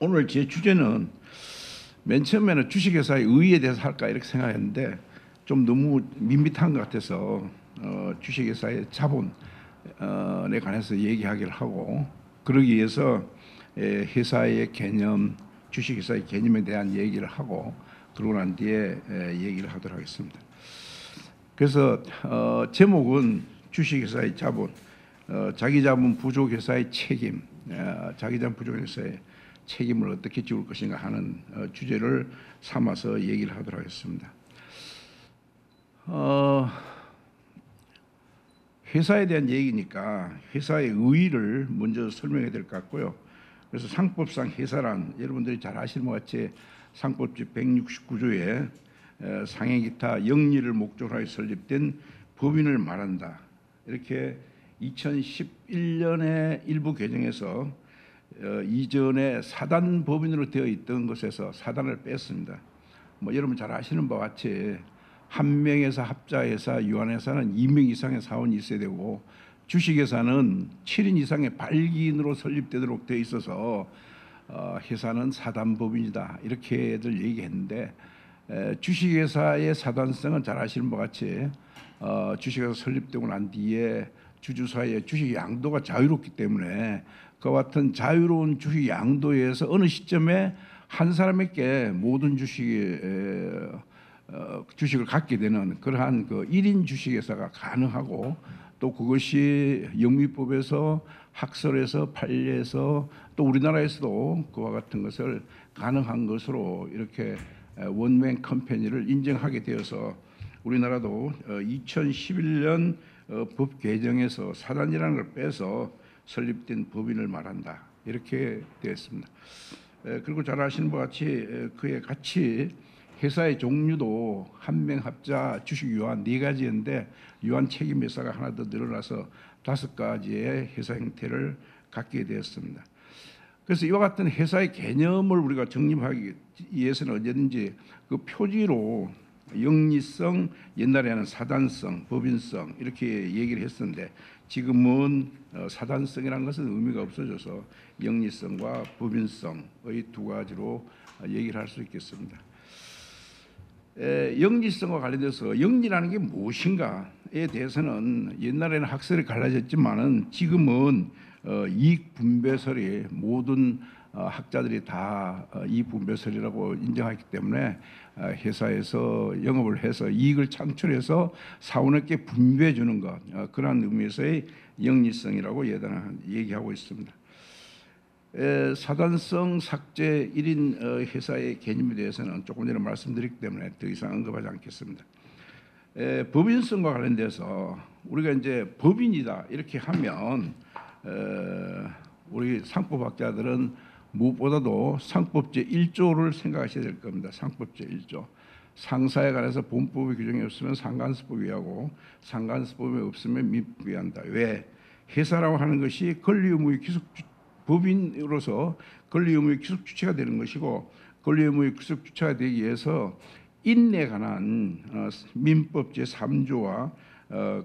오늘 제 주제는 맨 처음에는 주식회사의 의의에 대해서 할까 이렇게 생각했는데 좀 너무 밋밋한 것 같아서 주식회사의 자본에 관해서 얘기하기를 하고, 그러기 위해서 회사의 개념, 주식회사의 개념에 대한 얘기를 하고 그러고 난 뒤에 얘기를 하도록 하겠습니다. 그래서 제목은 주식회사의 자본, 자기자본 부족회사의 책임, 자기자본 부족회사의 책임을 어떻게 지울 것인가 하는 주제를 삼아서 얘기를 하도록 하겠습니다. 회사에 대한 얘기니까 회사의 의의를 먼저 설명해야 될 것 같고요. 그래서 상법상 회사란 여러분들이 잘 아시는 것 같이 상법제 169조에 상해 기타 영리를 목적으로 하여 설립된 법인을 말한다. 이렇게 2011년에 일부 개정해서 이전에 사단 법인으로 되어 있던 것에서 사단을 뺐습니다. 여러분 잘 아시는 바와 같이 한 명에서 합자회사, 유한회사는 2명 이상의 사원이 있어야 되고 주식회사는 7인 이상의 발기인으로 설립되도록 되어 있어서 회사는 사단법인이다 이렇게들 얘기했는데, 주식회사의 사단성은 잘 아시는 바와 같이 주식회사 설립되고 난 뒤에 주주사의 주식 양도가 자유롭기 때문에 그와 같은 자유로운 주식 양도에서 어느 시점에 한 사람에게 모든 주식을 갖게 되는 그러한 그 1인 주식회사가 가능하고, 또 그것이 영미법에서 학설에서 판례에서 또 우리나라에서도 그와 같은 것을 가능한 것으로 이렇게 원맨 컴퍼니를 인정하게 되어서 우리나라도 2011년 법 개정에서 사단이라는 걸 빼서 설립된 법인을 말한다 이렇게 되었습니다. 그리고 잘 아시는 바와 같이 그에 같이 회사의 종류도 한 명 합자, 주식 유한 4가지였는데 유한 책임 회사가 하나 더 늘어나서 5가지의 회사 형태를 갖게 되었습니다. 그래서 이와 같은 회사의 개념을 우리가 정립하기 위해서는 언제든지 그 표지로 영리성, 옛날에는 사단성, 법인성 이렇게 얘기를 했었는데 지금은 사단성이라는 것은 의미가 없어져서 영리성과 법인성의 2가지로 얘기를 할 수 있겠습니다. 영리성과 관련돼서 영리라는 게 무엇인가에 대해서는 옛날에는 학설이 갈라졌지만은 지금은 이익 분배설이 모든 학자들이 다 이익 분배설이라고 인정하기 때문에 회사에서 영업을 해서 이익을 창출해서 사원에게 분배해 주는 것, 그런 의미에서의 영리성이라고 얘기하고 있습니다. 사단성 삭제 1인 회사의 개념에 대해서는 조금 전에 말씀드렸기 때문에 더 이상 언급하지 않겠습니다. 법인성과 관련돼서 우리가 이제 법인이다 이렇게 하면 우리 상법학자들은 무엇보다도 상법제 1조를 생각하셔야 될 겁니다. 상법제 1조. 상사에 관해서 본법의 규정이 없으면 상간수법이 하고 상간수법이 없으면 민법이 한다. 왜? 회사라고 하는 것이 권리 의무의 기속 법인으로서 권리 의무의 기속 주체가 되는 것이고, 권리 의무의 기속 주체가 되기 위해서 인내에 관한 민법 제3조와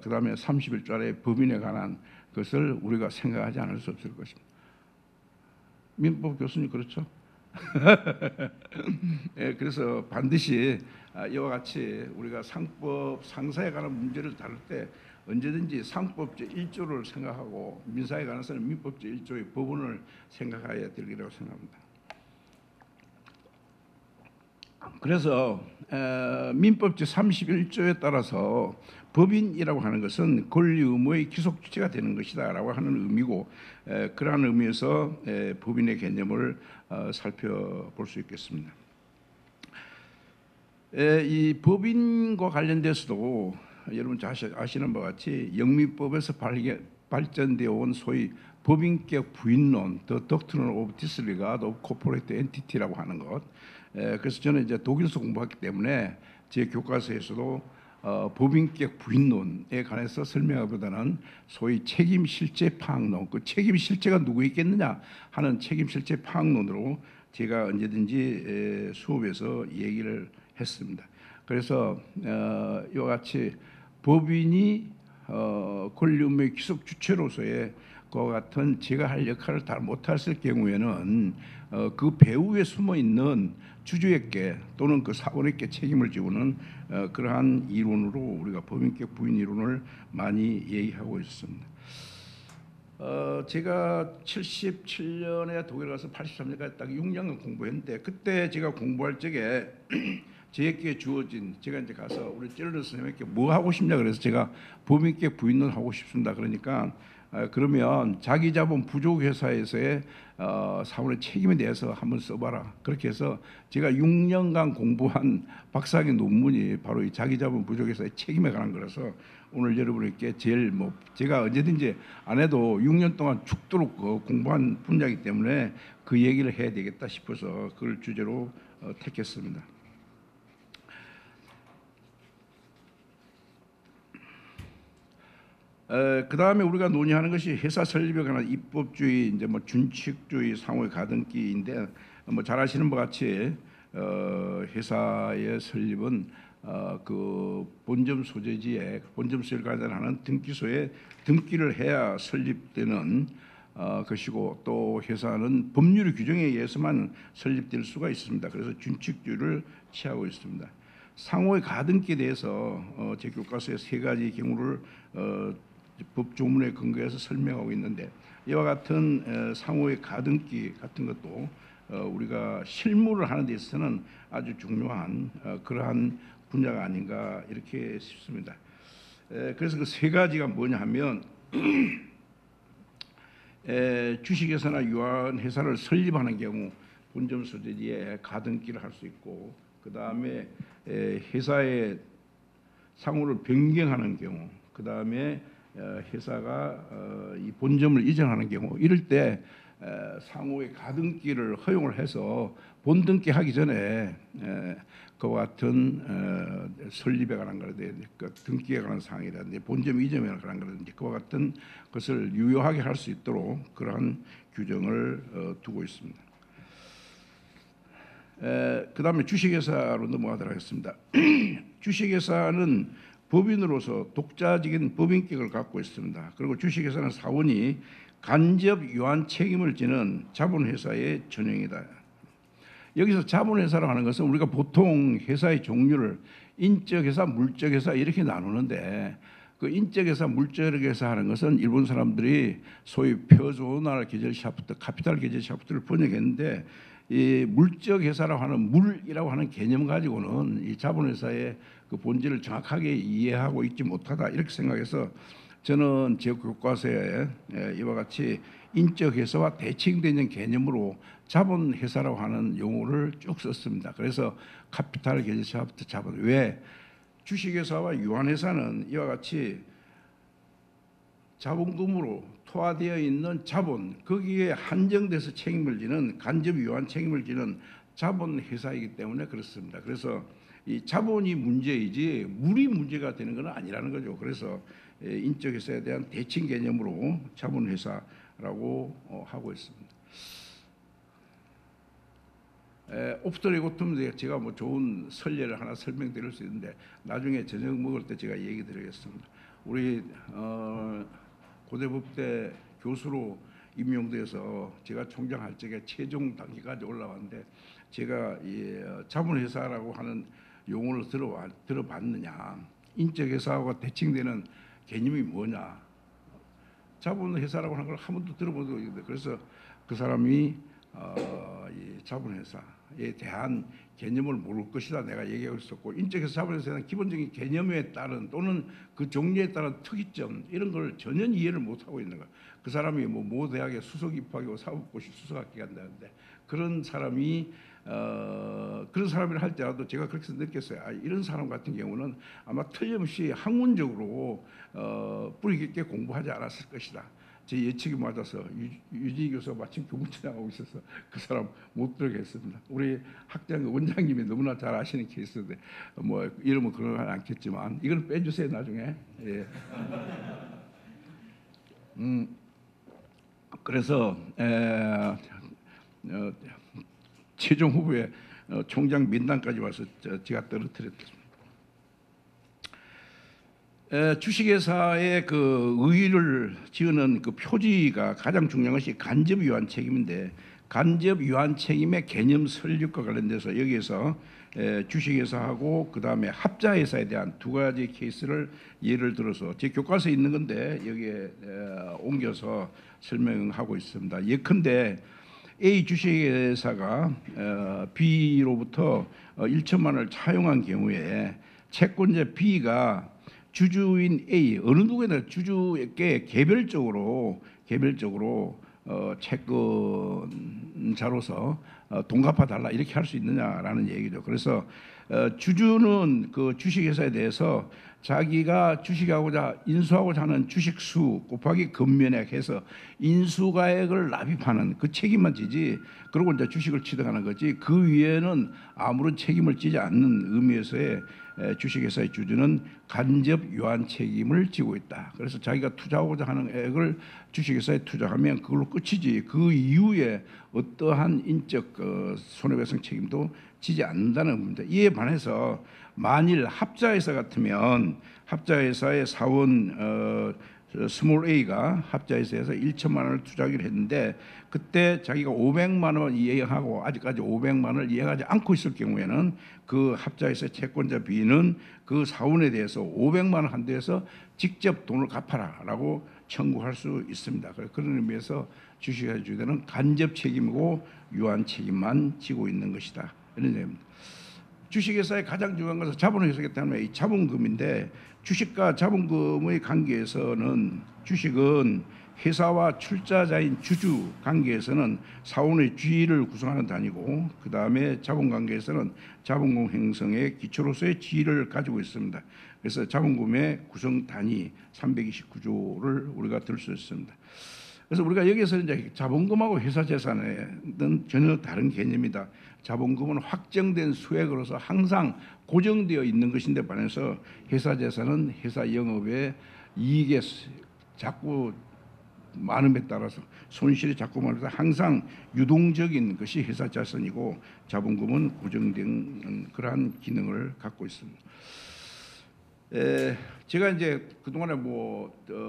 그다음에 31조 아래 법인에 관한 것을 우리가 생각하지 않을 수 없을 것입니다. 민법 교수님 그렇죠? 그래서 반드시 이와 같이 우리가 상법 상사에 관한 문제를 다룰 때 언제든지 상법제 1조를 생각하고 민사에 관해서는 민법제 1조의 법원을 생각해야 되리라고 생각합니다. 그래서 민법제 31조에 따라서 법인이라고 하는 것은 권리 의무의 기속 주체가 되는 것이다라고 하는 의미고, 그러한 의미에서 법인의 개념을 살펴볼 수 있겠습니다. 이 법인과 관련돼서도 여러분 잘 아시는 바와 같이 영미법에서 발전되어 온 소위 법인격 부인론, The Doctrine of Disregard of Corporate Entity라고 하는 것. 그래서 저는 이제 독일서 공부했기 때문에 제 교과서에서도 법인격 부인론에 관해서 설명하기보다는 소위 책임 실제 파악론, 그 책임 실제가 누구 있겠느냐 하는 책임 실제 파악론으로 제가 언제든지 수업에서 얘기를 했습니다. 그래서 이와 같이 법인이 권리 의무의 기속 주체로서의 그와 같은 제가 할 역할을 다 못했을 경우에는 그 배후에 숨어 있는 주주에게 또는 그 사원에게 책임을 지우는 그러한 이론으로 우리가 법인격 부인 이론을 많이 얘기하고 있습니다. 제가 77년에 독일 가서 83년까지 딱 6년간 공부했는데, 그때 제가 공부할 적에 저에게 주어진, 제가 이제 가서 우리 찔러 선생님께 뭐 하고 싶냐 그래서 제가 법인격 부인론 하고 싶습니다. 그러니까 그러면 자기 자본 부족 회사에서의 사원의 책임에 대해서 한번 써봐라. 그렇게 해서 제가 6년간 공부한 박사학위 논문이 바로 이 자기 자본 부족 회사의 책임에 관한 거라서 오늘 여러분에게 제일 제가 언제든지 안 해도 6년 동안 죽도록 공부한 분야이기 때문에 그 얘기를 해야 되겠다 싶어서 그걸 주제로 택했습니다. 그 다음에 우리가 논의하는 것이 회사 설립에 관한 입법주의, 이제 준칙주의, 상호의 가등기인데, 잘 아시는 것 같이 회사의 설립은 그 본점 소재지에 본점 수익을 관련하는 등기소에 등기를 해야 설립되는 것이고, 또 회사는 법률의 규정에 의해서만 설립될 수가 있습니다. 그래서 준칙주의를 취하고 있습니다. 상호의 가등기에 대해서 제 교과서에 3가지 경우를 법조문에 근거해서 설명하고 있는데, 이와 같은 상호의 가등기 같은 것도 우리가 실무를 하는 데 있어서는 아주 중요한 그러한 분야가 아닌가 이렇게 싶습니다. 그래서 그 3가지가 뭐냐 하면 주식회사나 유한회사를 설립하는 경우 본점 소재지에 가등기를 할 수 있고, 그 다음에 회사의 상호를 변경하는 경우, 그 다음에 회사가 이 본점을 이전하는 경우, 이럴 때 상호의 가등기를 허용을 해서 본등기 하기 전에 그와 같은 설립에 관한 거라든지 등기에 관한 사항이라든지 본점 이전에 관한 거라든지 그와 같은 것을 유효하게 할 수 있도록 그러한 규정을 두고 있습니다. 그 다음에 주식회사로 넘어가도록 하겠습니다. 주식회사는 법인으로서 독자적인 법인격을 갖고 있습니다. 그리고 주식회사는 사원이 간접 유한 책임을 지는 자본회사의 전형이다. 여기서 자본회사라고 하는 것은 우리가 보통 회사의 종류를 인적회사, 물적회사 이렇게 나누는데, 그 인적회사, 물적회사 하는 것은 일본 사람들이 소위 표준화 계절 샤프트, 카피탈 계절 샤프트를 번역했는데, 이 물적 회사라고 하는 물이라고 하는 개념 가지고는 이 자본회사의 그 본질을 정확하게 이해하고 있지 못하다 이렇게 생각해서 저는 제 교과서에 이와 같이 인적 회사와 대칭되는 개념으로 자본회사라고 하는 용어를 쭉 썼습니다. 그래서 카피탈 계절 샤프트 자본, 왜 주식회사와 유한회사는 이와 같이 자본금으로 토화되어 있는 자본, 거기에 한정돼서 책임을 지는 간접 유한 책임을 지는 자본회사이기 때문에 그렇습니다. 그래서 이 자본이 문제이지 물이 문제가 되는 건 아니라는 거죠. 그래서 인적회사에 대한 대칭 개념으로 자본회사라고 하고 있습니다. 오프 더 레코드 제가 좋은 설례를 하나 설명드릴 수 있는데 나중에 저녁 먹을 때 제가 얘기 드리겠습니다. 우리 고대법대 교수로 임용돼서 제가 총장할 적에 최종 단계까지 올라왔는데, 제가 이 자본회사라고 하는 용어를 들어봤느냐, 인적회사하고 대칭되는 개념이 뭐냐, 자본회사라고 하는 걸 한 번도 들어본 적이 없는데, 그래서 그 사람이 이 자본회사에 대한 개념을 모를 것이다 내가 얘기하고 있었고, 인적회사, 자본회사는 기본적인 개념에 따른 또는 그 종류에 따른 특이점 이런 걸 전혀 이해를 못하고 있는 거야. 그 사람이 모 대학에 수석 입학이고 사법고시 수석학기 간다는데, 그런 사람이 그런 사람을 할 때라도 제가 그렇게 느꼈어요. 이런 사람 같은 경우는 아마 틀림없이 학문적으로 뿌리 깊게 공부하지 않았을 것이다. 제 예측이 맞아서 유진희 교수가 마침 교무처장하고 있어서 그 사람 못 들게 했습니다. 우리 학장 원장님이 너무나 잘 아시는 케이스인데 이름은 그러지 않겠지만 이걸 빼주세요 나중에. 예. 그래서 최종 후보에 총장 민당까지 와서 제가 떨어뜨렸습니다. 주식회사의 그 의의를 지으는 그 표지가 가장 중요한 것이 간접 유한 책임인데, 간접 유한 책임의 개념 설립과 관련돼서 여기에서 주식회사하고 그 다음에 합자회사에 대한 두 가지 케이스를 예를 들어서 제 교과서에 있는 건데 여기에 옮겨서 설명하고 있습니다. 예컨대 A 주식회사가 B로부터 1천만 원을 차용한 경우에 채권자 B가 주주인 A 어느 누구나 주주에게 개별적으로 채권자로서 돈 갚아달라 이렇게 할 수 있느냐라는 얘기죠. 그래서 주주는 그 주식회사에 대해서 자기가 인수하고자 하는 주식수 곱하기 금면액해서 인수가액을 납입하는 그 책임만 지지, 그리고 이제 주식을 취득하는 거지 그 위에는 아무런 책임을 지지 않는 의미에서의 주식회사의 주주는 간접 유한 책임을 지고 있다. 그래서 자기가 투자하고자 하는 액을 주식회사에 투자하면 그걸로 끝이지 그 이후에 어떠한 인적 손해배상 책임도 지지 않는다는 겁니다. 이에 반해서 만일 합자회사 같으면 합자회사의 사원 스몰 A가 합자회사에서 1천만 원을 투자하기로 했는데 그때 자기가 500만 원 이행하고 아직까지 500만 원을 이행하지 않고 있을 경우에는 그 합자회사의 채권자 B는 그 사원에 대해서 500만 원 한도에서 직접 돈을 갚아라라고 청구할 수 있습니다. 그런 의미에서 주식회사 주주는 간접 책임이고 유한 책임만 지고 있는 것이다. 이런 얘기입니다. 주식회사의 가장 중요한 것은 자본을 회수하기 때문에 이 자본금인데, 주식과 자본금의 관계에서는 주식은 회사와 출자자인 주주 관계에서는 사원의 지위를 구성하는 단위고, 그 다음에 자본 관계에서는 자본금 형성의 기초로서의 지위를 가지고 있습니다. 그래서 자본금의 구성 단위 329조를 우리가 들 수 있습니다. 그래서 우리가 여기서 이제 자본금하고 회사 재산은 전혀 다른 개념이다. 자본금은 확정된 수액으로서 항상 고정되어 있는 것인데 반해서 회사 재산은 회사 영업의 이익에 자꾸 많음에 따라서 손실이 자꾸 많아서 항상 유동적인 것이 회사 재산이고 자본금은 고정된 그러한 기능을 갖고 있습니다. 제가 이제 그동안에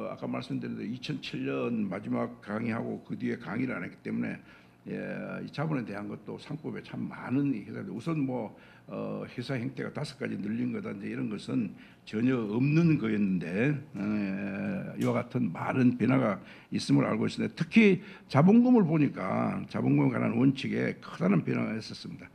아까 말씀드린 대로 2007년 마지막 강의하고 그 뒤에 강의를 안 했기 때문에 이 자본에 대한 것도 상법에 참 많은 회사들, 우선 회사 형태가 5가지 늘린 거다 이제 이런 것은 전혀 없는 거였는데 이와 같은 많은 변화가 있음을 알고 있습니다. 특히 자본금을 보니까 자본금에 관한 원칙에 커다란 변화가 있었습니다.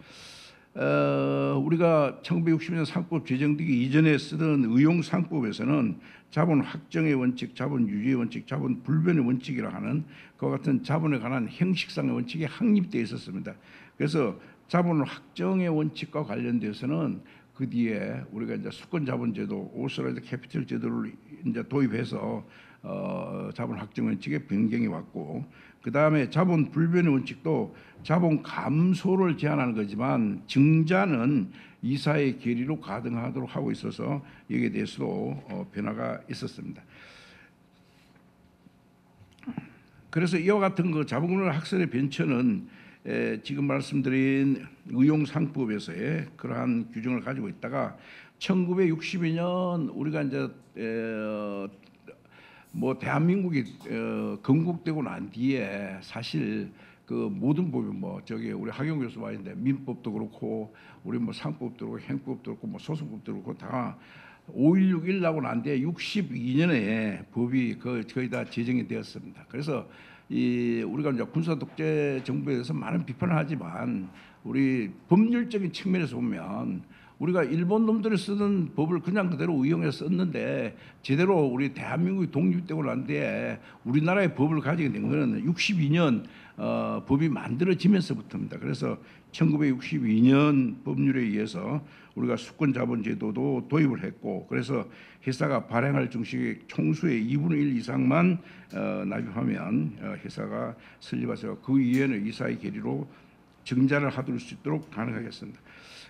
우리가 1960년 상법 제정되기 이전에 쓰던 의용상법에서는 자본 확정의 원칙, 자본 유지의 원칙, 자본 불변의 원칙이라 하는 그와 같은 자본에 관한 형식상의 원칙이 확립되어 있었습니다. 그래서 자본 확정의 원칙과 관련돼서는 그 뒤에 우리가 이제 수권자본제도, 오스트레일리아 캐피털 제도를 이제 도입해서 자본 확정 원칙의 변경이 왔고, 그 다음에 자본 불변의 원칙도 자본 감소를 제한하는 거지만 증자는 이사의 계리로 가능하도록 하고 있어서 여기에 대해서도 변화가 있었습니다. 그래서 이와 같은 그 자본금융 학설의 변천은 지금 말씀드린 의용상법에서의 그러한 규정을 가지고 있다가 1962년 우리가 이제 대한민국이 건국되고 난 뒤에 사실 그 모든 법이 우리 하경 교수 와 있는데 민법도 그렇고 우리 상법도 그렇고 행법도 그렇고 소송법도 그렇고 다 5.16 나고 난 뒤에 62년에 법이 거의 다 제정이 되었습니다. 그래서 우리가 이제 군사 독재 정부에 대해서 많은 비판을 하지만 우리 법률적인 측면에서 보면 우리가 일본 놈들이 쓰는 법을 그냥 그대로 의용해서 썼는데 제대로 우리 대한민국이 독립되고 난 뒤에 우리나라의 법을 가지게 된 것은 62년 법이 만들어지면서부터입니다. 그래서 1962년 법률에 의해서 우리가 수권자본제도도 도입을 했고, 그래서 회사가 발행할 증식의 총수의 2분의 1 이상만 납입하면 회사가 설립해서 그 이외에는 이사의 계리로 증자를 하도록 수 있도록 가능하겠습니다.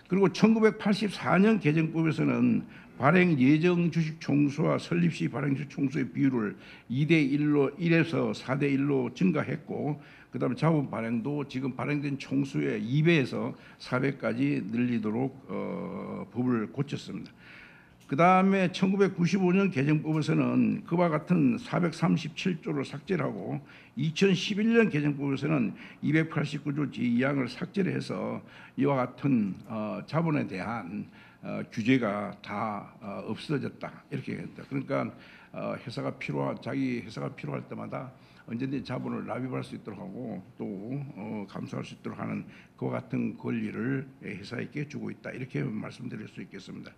그리고 1984년 개정법에서는 발행 예정 주식 총수와 설립 시 발행 주식 총수의 비율을 2대1에서 4대1로 증가했고, 그다음에 자본 발행도 지금 발행된 총수의 2배에서 4배까지 늘리도록 법을 고쳤습니다. 그 다음에 1995년 개정법에서는 그와 같은 437조를 삭제를 하고 2011년 개정법에서는 289조 제2항을 삭제를 해서 이와 같은 자본에 대한 규제가 다 없어졌다 이렇게 했다. 그러니까 자기 회사가 필요할 때마다 언제든지 자본을 납입할 수 있도록 하고 또 감수할 수 있도록 하는 그와 같은 권리를 회사에게 주고 있다 이렇게 말씀드릴 수 있겠습니다.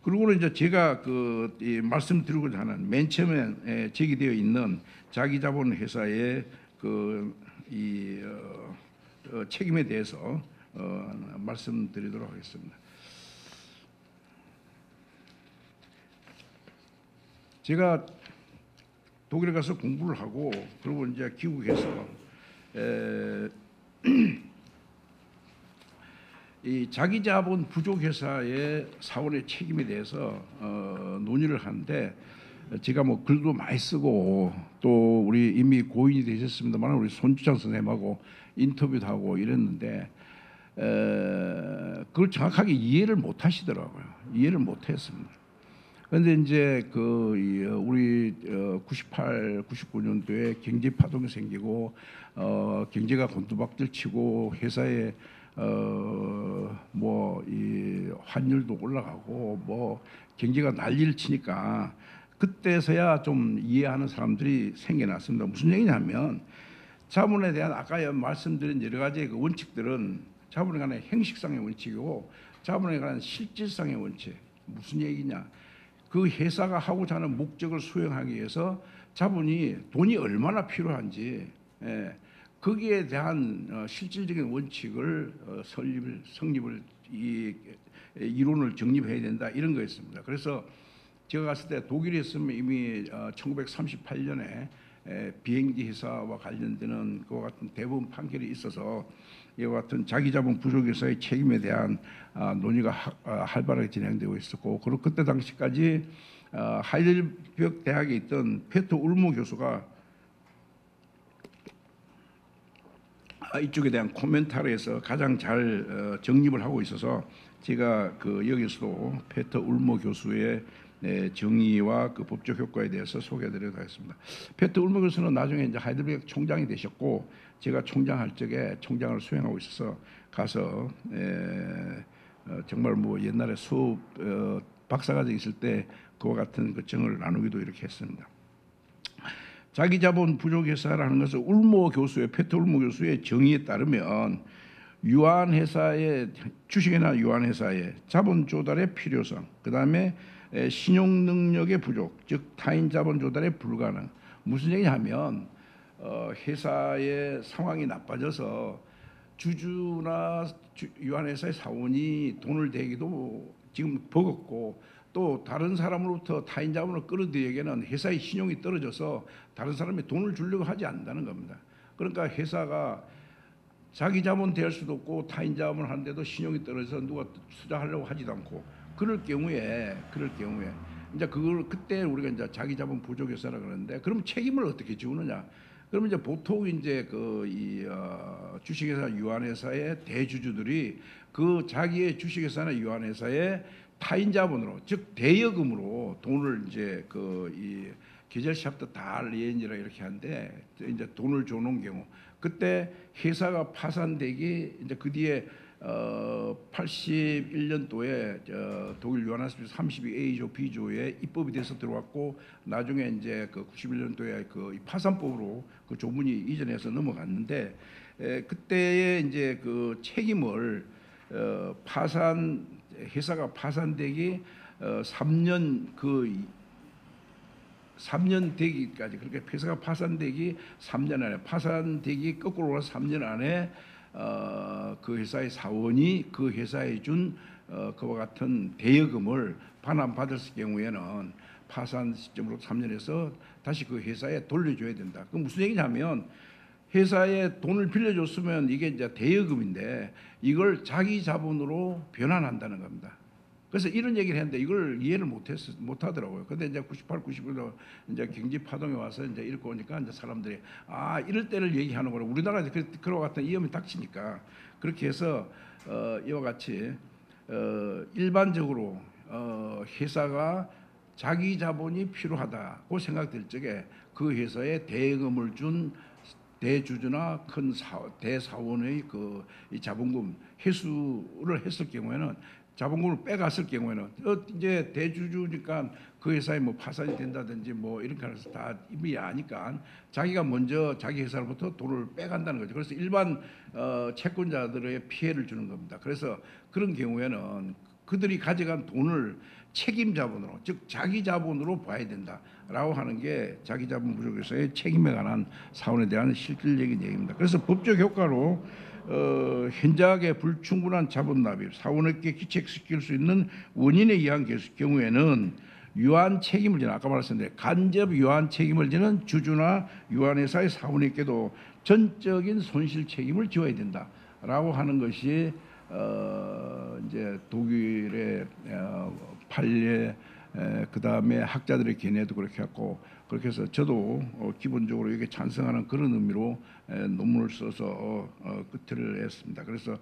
그리고는 이제 제가 말씀드리고자 하는 맨 처음에 제기되어 있는 자기자본 회사의 책임에 대해서 말씀드리도록 하겠습니다. 제가 독일에 가서 공부를 하고 그리고 이제 귀국해서 이 자기자본 부족 회사의 사원의 책임에 대해서 논의를 하는데 제가 뭐 글도 많이 쓰고 또 우리 이미 고인이 되셨습니다만 우리 손주창 선생님하고 인터뷰도 하고 이랬는데 그걸 정확하게 이해를 못 하시더라고요. 이해를 못 했습니다. 그런데 이제 우리 98, 99년도에 경제 파동이 생기고 경제가 곤두박질 치고 회사에 이 환율도 올라가고 뭐 경제가 난리를 치니까 그때서야 좀 이해하는 사람들이 생겨났습니다. 무슨 얘기냐면 자본에 대한 아까 말씀드린 여러 가지 그 원칙들은 자본에 관한 형식상의 원칙이고 자본에 관한 실질상의 원칙. 무슨 얘기냐? 그 회사가 하고자 하는 목적을 수행하기 위해서 돈이 얼마나 필요한지 거기에 대한 실질적인 원칙을 성립을 이론을 정립해야 된다 이런 거였습니다. 그래서 제가 갔을 때 독일에 있으면 이미 1938년에 비행기 회사와 관련되는 그와 같은 대법원 판결이 있어서 이와 같은 자기자본 부족 회사의 책임에 대한 논의가 활발하게 진행되고 있었고 그리고 그때 당시까지 하이델베르크 대학에 있던 페터 울모 교수가 이쪽에 대한 코멘타리에서 가장 잘 정립을 하고 있어서 제가 여기서도 페터 울모 교수의 정의와 그 법적 효과에 대해서 소개해드리도록 하겠습니다. 페터 울모 교수는 나중에 이제 하이델베르크 총장이 되셨고 제가 총장할 적에 총장을 수행하고 있어서 가서 정말 뭐 옛날에 수업 박사과정 있을 때 그와 같은 그 정을 나누기도 이렇게 했습니다. 자기자본 부족회사라는 것은 페터 울모 교수의 정의에 따르면 유한회사의 주식이나 유한회사의 자본 조달의 필요성, 그 다음에 신용 능력의 부족, 즉 타인 자본 조달의 불가능. 무슨 얘기냐면 회사의 상황이 나빠져서 주주나 유한회사의 사원이 돈을 대기도 지금 버겁고 또 다른 사람으로부터 타인 자본을 끌어들이기에는 회사의 신용이 떨어져서 다른 사람이 돈을 주려고 하지 않는다는 겁니다. 그러니까 회사가 자기 자본 대할 수도 없고 타인 자본을 하는데도 신용이 떨어져서 누가 투자하려고 하지도 않고 그럴 경우에 이제 그때 우리가 이제 자기 자본 부족 회사라 그러는데 그럼 책임을 어떻게 지우느냐? 그러면 이제 보통 이제 주식회사 유한회사의 대주주들이 그 자기의 주식회사나 유한회사의 타인 자본으로 즉 대여금으로 돈을 이제 이 계절시합도 달리엔이라 이렇게 하는데 이제 돈을 줘놓은 경우 그때 회사가 파산되기 이제 그 뒤에 81년도에 독일 유한회사 32A조 B조에 입법이 돼서 들어왔고 나중에 이제 91년도에 그 파산법으로 그 조문이 이전해서 넘어갔는데 그때의 이제 그 책임을 회사가 파산되기 3년 되기까지 그렇게 회사가 파산되기 3년 안에 파산되기 거꾸로 올라서 3년 안에 그 회사의 사원이 그 회사에 준 그와 같은 대여금을 반환받을 경우에는 파산 시점으로 3년에서 다시 그 회사에 돌려줘야 된다. 그 무슨 얘기냐면 회사에 돈을 빌려줬으면 이게 이제 대여금인데 이걸 자기 자본으로 변환한다는 겁니다. 그래서 이런 얘기를 했는데 이걸 이해를 못 하더라고요. 근데 이제 98, 99도 이제 경제 파동이 와서 이제 이렇게 오니까 이제 사람들이 아, 이럴 때를 얘기하는구나. 우리나라 이제 그와 같은 위험이 닥치니까 그렇게 해서 이와 같이 일반적으로 회사가 자기 자본이 필요하다고 생각될 적에 그 회사에 대금을 준 대주주나 큰 대사원의 이 자본금 회수를 했을 경우에는 자본금을 빼갔을 경우에는 이제 대주주니까 그 회사에 뭐 파산이 된다든지 뭐 이렇게 해서 다 이미 아니까 자기가 먼저 자기 회사로부터 돈을 빼간다는 거죠. 그래서 일반 채권자들의 피해를 주는 겁니다. 그래서 그런 경우에는 그들이 가져간 돈을 책임 자본으로, 즉 자기 자본으로 봐야 된다라고 하는 게 자기 자본 부족에서의 책임에 관한 사원에 대한 실질적인 얘기입니다. 그래서 법적 효과로 현저하게 불충분한 자본 납입, 사원에게 기책시킬 수 있는 원인에 의한 경우에는 유한 책임을 지는, 아까 말씀드린 간접 유한 책임을 지는 주주나 유한회사의 사원에게도 전적인 손실 책임을 져야 된다라고 하는 것이 이제 독일의 판례, 그 다음에 학자들의 견해도 그렇게 했고, 그렇게 해서 저도 기본적으로 이게 찬성하는 그런 의미로 논문을 써서 끝을 했습니다. 그래서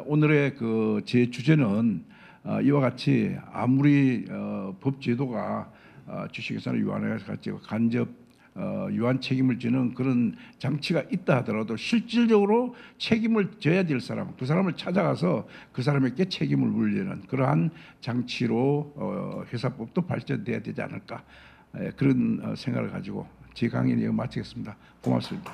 오늘의 그 제 주제는 이와 같이 아무리 법 제도가 주식회사나 유한회사 같이 간접 유한 책임을 지는 그런 장치가 있다 하더라도 실질적으로 책임을 져야 될 사람, 그 사람을 찾아가서 그 사람에게 책임을 물리는 그러한 장치로 회사법도 발전돼야 되지 않을까, 그런 생각을 가지고 제 강의는 마치겠습니다. 고맙습니다.